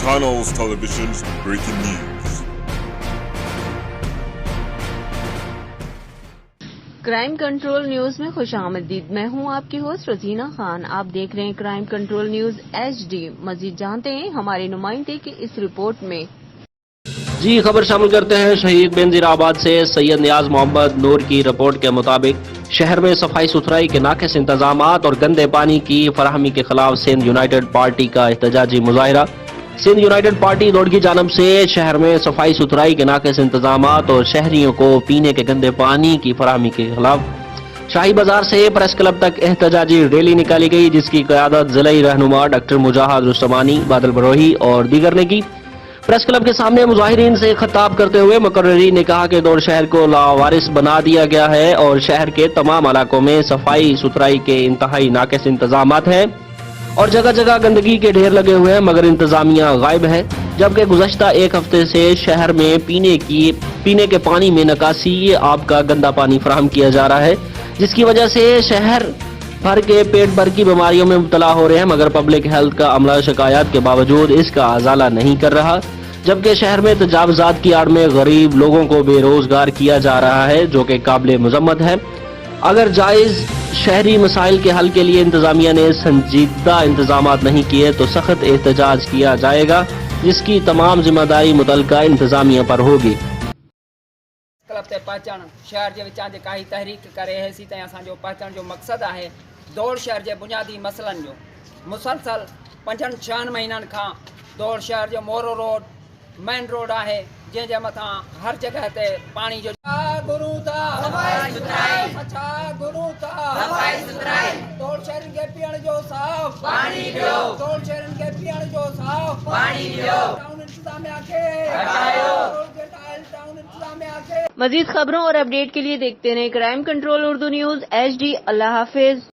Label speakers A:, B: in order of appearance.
A: Khanals Television's breaking news.
B: Crime control news میں خوش آمدید. میں ہوں آپ کی ہوسٹ رزینہ خان. آپ دیکھ رہے ہیں کرائم کنٹرول نیوز HD. مزید جانتے ہیں ہمارے نمائندے کی اس رپورٹ میں.
C: جی خبر شامل کرتے ہیں شہید بینظیر آباد سے. سید نیاز محمد نور کی رپورٹ کے مطابق شہر میں صفائی ستھرائی کے ناقص انتظامات اور گندے پانی کی فراہمی کے خلاف سندھ یونائیٹڈ پارٹی کا احتجاجی مظاہرہ. سندھ یونائیٹڈ پارٹی دوڑ کی جانب سے شہر میں صفائی ستھرائی کے ناقص انتظامات اور شہریوں کو پینے کے گندے پانی کی فراہمی کے خلاف شاہی بازار سے پریس کلب تک احتجاجی ریلی نکالی گئی، جس کی قیادت ضلعی رہنما ڈاکٹر مجاہد رستمانی، بادل بروہی اور دیگر نے کی. پریس کلب کے سامنے مظاہرین سے خطاب کرتے ہوئے مقررین نے کہا کہ دوڑ شہر کو لاوارث بنا دیا گیا ہے اور شہر کے تمام علاقوں میں صفائی ستھرائی کے انتہائی ناقص انتظامات ہیں اور جگہ جگہ گندگی کے ڈھیر لگے ہوئے ہیں، مگر انتظامیہ غائب ہے. جبکہ گزشتہ ایک ہفتے سے شہر میں پینے کے پانی میں نکاسی آب کا گندا پانی فراہم کیا جا رہا ہے، جس کی وجہ سے شہر بھر کے پیٹ بھر کی بیماریوں میں مبتلا ہو رہے ہیں، مگر پبلک ہیلتھ کا عملہ شکایات کے باوجود اس کا ازالہ نہیں کر رہا. جبکہ شہر میں تجاوزات کی آڑ میں غریب لوگوں کو بے روزگار کیا جا رہا ہے، جو کہ قابل مذمت ہے. اگر جائز شہری مسائل کے حل کے لیے انتظامیہ نے سنجیدہ انتظامات نہیں کیے تو سخت احتجاج کیا جائے گا، جس کی تمام ذمہ داری متعلقہ انتظامیہ پر ہوگی.
D: کلب تے پہچان شہر کے وچاں جے کائی تحریک کرے ہے سی تے اساں جو پہچان جو مقصد ہے دوڑ شہر کے بنیادی مسئلن جو مسلسل 5-6 مہینن کھان دوڑ شہر جو مورو روڈ مین روڈ ہے جن جے متھاں ہر جگہ تے پانی جو گرو تا صفائی ستھرائی اچھا گرو تا صفائی ستھرائی دوڑ شہر کے پیڑ جو صاف پانی دیو دوڑ شہر کے پیڑ جو صاف پانی دیو ٹاؤن انتظامیہ کے ہٹایو ٹاؤن انتظامیہ کے.
B: مزید خبروں اور اپڈیٹ کے لیے دیکھتے رہیں crime control Urdu news HD. اللہ حافظ.